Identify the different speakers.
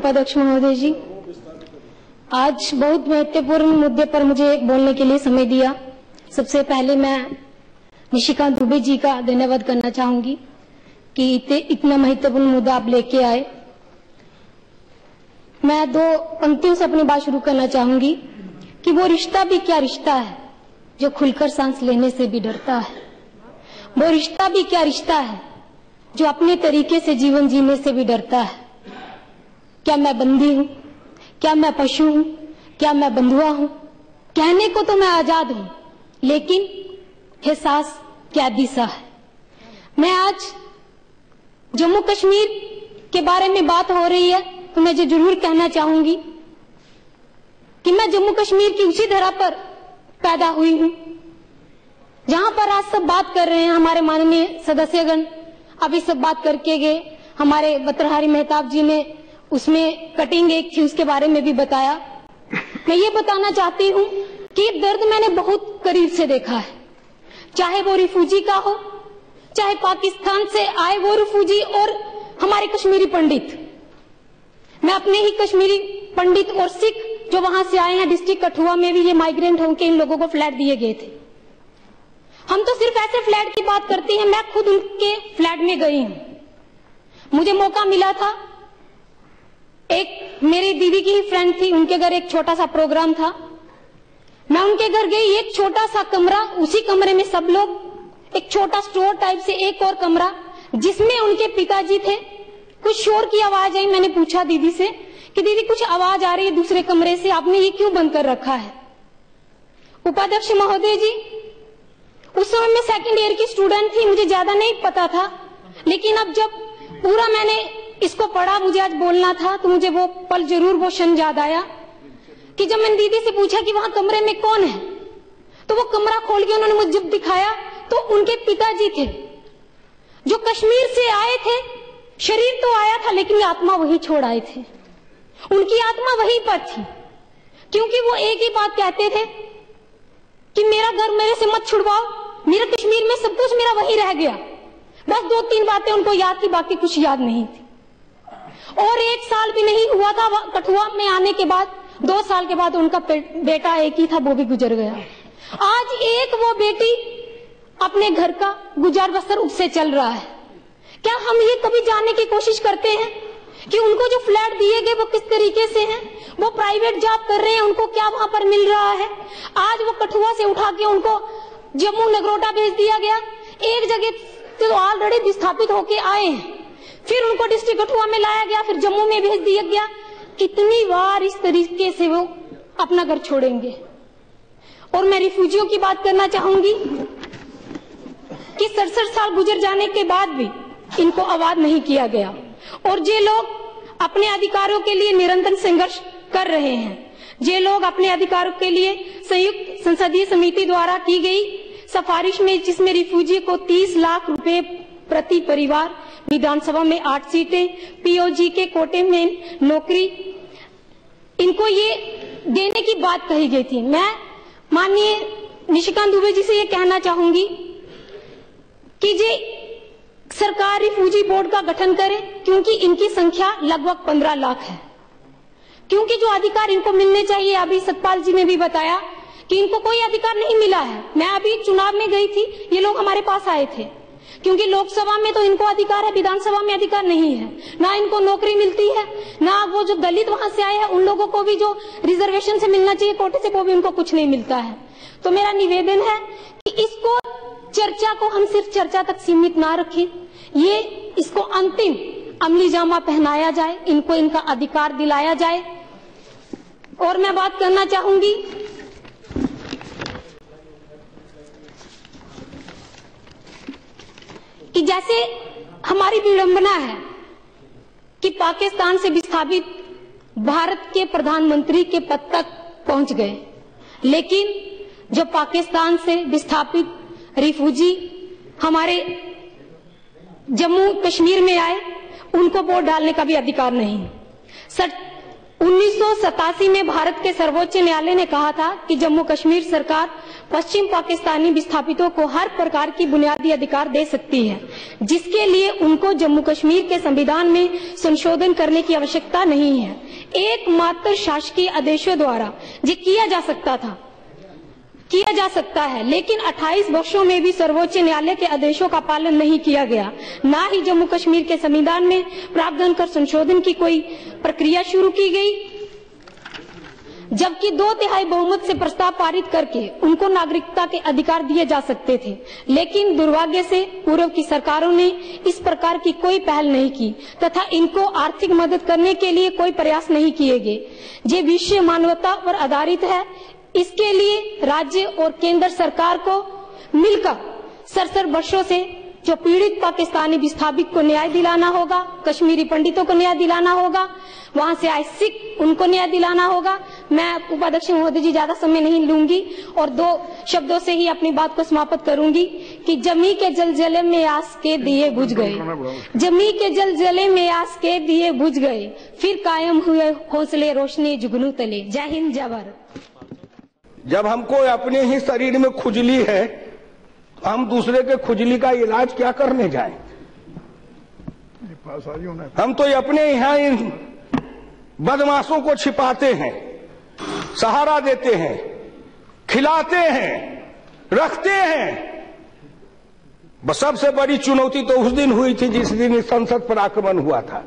Speaker 1: उपाध्यक्ष महोदय जी, आज बहुत महत्वपूर्ण मुद्दे पर मुझे बोलने के लिए समय दिया। सबसे पहले मैं निशिकांत दुबे जी का धन्यवाद करना चाहूंगी कि इतना महत्वपूर्ण मुद्दा आप लेके आए। मैं दो पंक्तियों से अपनी बात शुरू करना चाहूंगी कि वो रिश्ता भी क्या रिश्ता है जो खुलकर सांस लेने से भी डरता है। वो रिश्ता भी क्या रिश्ता है जो अपने तरीके से जीवन जीने से भी डरता है। क्या मैं बंदी हूं? क्या मैं पशु हूं? क्या मैं बंधुआ हूं? कहने को तो मैं आजाद हूं, लेकिन एहसास कैदी सा है। मैं आज जम्मू कश्मीर के बारे में बात हो रही है तो मैं जरूर कहना चाहूंगी कि मैं जम्मू कश्मीर की उसी धरा पर पैदा हुई हूं जहां पर आज सब बात कर रहे हैं। हमारे माननीय सदस्यगण अभी सब बात करके गए। हमारे भर्तृहरि मेहताब जी ने उसमें कटिंग एक थी, उसके बारे में भी बताया। मैं ये बताना चाहती हूँ कि दर्द मैंने बहुत करीब से देखा है, चाहे वो रिफ्यूजी का हो, चाहे पाकिस्तान से आए वो रिफ्यूजी और हमारे कश्मीरी पंडित। मैं अपने ही कश्मीरी पंडित और सिख जो वहां से आए हैं, डिस्ट्रिक्ट कठुआ में भी ये माइग्रेंट होकर इन लोगों को फ्लैट दिए गए थे। हम तो सिर्फ ऐसे फ्लैट की बात करती हैं, मैं खुद उनके फ्लैट में गई हूं। मुझे मौका मिला था, एक मेरी दीदी की ही फ्रेंड थी, उनके घर एक छोटा सा प्रोग्राम था। मैं उनके घर गई, एक छोटा सा कमरा, उसी कमरे में सब लोग, एक छोटा स्टोर टाइप से एक और कमरा जिसमें उनके पिताजी थे। कुछ शोर की आवाज आई। मैंने पूछा दीदी से कि दीदी कुछ आवाज आ रही है दूसरे कमरे से, आपने ये क्यों बंद कर रखा है? उपाध्यक्ष महोदय जी, उस समय मैं सेकंड ईयर की स्टूडेंट थी, मुझे ज्यादा नहीं पता था, लेकिन अब जब पूरा मैंने इसको पढ़ा, मुझे आज बोलना था, तो मुझे वो पल जरूर वो क्षण याद आया कि जब मैंने दीदी से पूछा कि वहां कमरे में कौन है, तो वो कमरा खोल के उन्होंने मुझे जब दिखाया तो उनके पिताजी थे जो कश्मीर से आए थे। शरीर तो आया था लेकिन आत्मा वही छोड़ आए थे। उनकी आत्मा वहीं पर थी, क्योंकि वो एक ही बात कहते थे कि मेरा घर मेरे से मत छुड़वाओ, मेरा कश्मीर में सब कुछ मेरा वही रह गया। बस दो तीन बातें उनको याद थी, बाकी कुछ याद नहीं थी। और एक साल भी नहीं हुआ था कठुआ में आने के बाद, 2 साल के बाद उनका बेटा एक ही था, वो भी गुजर गया। आज एक वो बेटी अपने घर का गुजार बसर उससे चल रहा है। क्या हम ये कभी जानने की कोशिश करते हैं कि उनको जो फ्लैट दिए गए वो किस तरीके से हैं? वो प्राइवेट जॉब कर रहे हैं, उनको क्या वहां पर मिल रहा है? आज वो कठुआ से उठा के उनको जम्मू नगरोटा भेज दिया गया। एक जगह तो ऑलरेडी विस्थापित होके आए हैं, फिर उनको डिस्ट्रिक्ट कठुआ में लाया गया, फिर जम्मू में भेज दिया गया। कितनी बार इस तरीके से वो अपना घर छोड़ेंगे? और मैं रिफ्यूजियों की बात करना चाहूंगी कि 67 साल गुजर जाने के बाद भी इनको आवाज नहीं किया गया। और जे लोग अपने अधिकारों के लिए निरंतर संघर्ष कर रहे हैं, जे लोग अपने अधिकारों के लिए संयुक्त संसदीय समिति द्वारा की गई सिफारिश में, जिसमें रिफ्यूजी को 30 लाख रुपए प्रति परिवार, विधानसभा में 8 सीटें, पीओजी के कोटे में नौकरी, इनको ये देने की बात कही गई थी। मैं माननीय निशिकांत दुबे जी से ये कहना चाहूंगी कि जे सरकार रिफ्यूजी बोर्ड का गठन करे, क्योंकि इनकी संख्या लगभग 15 लाख है। क्योंकि जो अधिकार इनको मिलने चाहिए, अभी सतपाल जी ने भी बताया कि इनको कोई अधिकार नहीं मिला है। मैं अभी चुनाव में गई थी, ये लोग हमारे पास आए थे, क्योंकि लोकसभा में तो इनको अधिकार है, विधानसभा में अधिकार नहीं है। ना इनको नौकरी मिलती है, ना वो जो दलित वहां से आए हैं उन लोगों को भी जो रिजर्वेशन से मिलना चाहिए कोटे से, वो भी उनको कुछ नहीं मिलता है। तो मेरा निवेदन है कि इसको चर्चा को हम सिर्फ चर्चा तक सीमित ना रखें, ये इसको अंतिम अमली जामा पहनाया जाए, इनको इनका अधिकार दिलाया जाए। और मैं बात करना चाहूंगी कि जैसे हमारी विडंबना है कि पाकिस्तान से विस्थापित भारत के प्रधानमंत्री के पद तक पहुंच गए, लेकिन जब पाकिस्तान से विस्थापित रिफ्यूजी हमारे जम्मू कश्मीर में आए, उनको वोट डालने का भी अधिकार नहीं। 1987 में भारत के सर्वोच्च न्यायालय ने कहा था कि जम्मू कश्मीर सरकार पश्चिम पाकिस्तानी विस्थापितों को हर प्रकार की बुनियादी अधिकार दे सकती है, जिसके लिए उनको जम्मू कश्मीर के संविधान में संशोधन करने की आवश्यकता नहीं है। एकमात्र शासकीय आदेशों द्वारा ये किया जा सकता है, लेकिन 28 वर्षों में भी सर्वोच्च न्यायालय के आदेशों का पालन नहीं किया गया। ना ही जम्मू कश्मीर के संविधान में प्रावधान कर संशोधन की कोई प्रक्रिया शुरू की गई, जबकि 2/3 बहुमत से प्रस्ताव पारित करके उनको नागरिकता के अधिकार दिए जा सकते थे। लेकिन दुर्भाग्य से पूर्व की सरकारों ने इस प्रकार की कोई पहल नहीं की तथा इनको आर्थिक मदद करने के लिए कोई प्रयास नहीं किए गए। ये विषय मानवता पर आधारित है। इसके लिए राज्य और केंद्र सरकार को मिलकर 67 वर्षों से जो पीड़ित पाकिस्तानी विस्थापित को न्याय दिलाना होगा, कश्मीरी पंडितों को न्याय दिलाना होगा, वहां से आए सिख उनको न्याय दिलाना होगा। मैं उपाध्यक्ष महोदय जी ज्यादा समय नहीं लूंगी और 2 शब्दों से ही अपनी बात को समाप्त करूंगी कि जमी के जलजले में आस के दिए बुझ गए, जमी के जलजले में आस के दिए बुझ गए, फिर कायम हुए हौसले रोशनी जुगनू तले। जय हिंद, जय भारत।
Speaker 2: जब हमको अपने ही शरीर में खुजली है, हम दूसरे के खुजली का इलाज क्या करने जाएं? हम तो अपने यहाँ इन बदमाशों को छिपाते हैं, सहारा देते हैं, खिलाते हैं, रखते हैं। बस सबसे बड़ी चुनौती तो उस दिन हुई थी जिस दिन संसद पर आक्रमण हुआ था।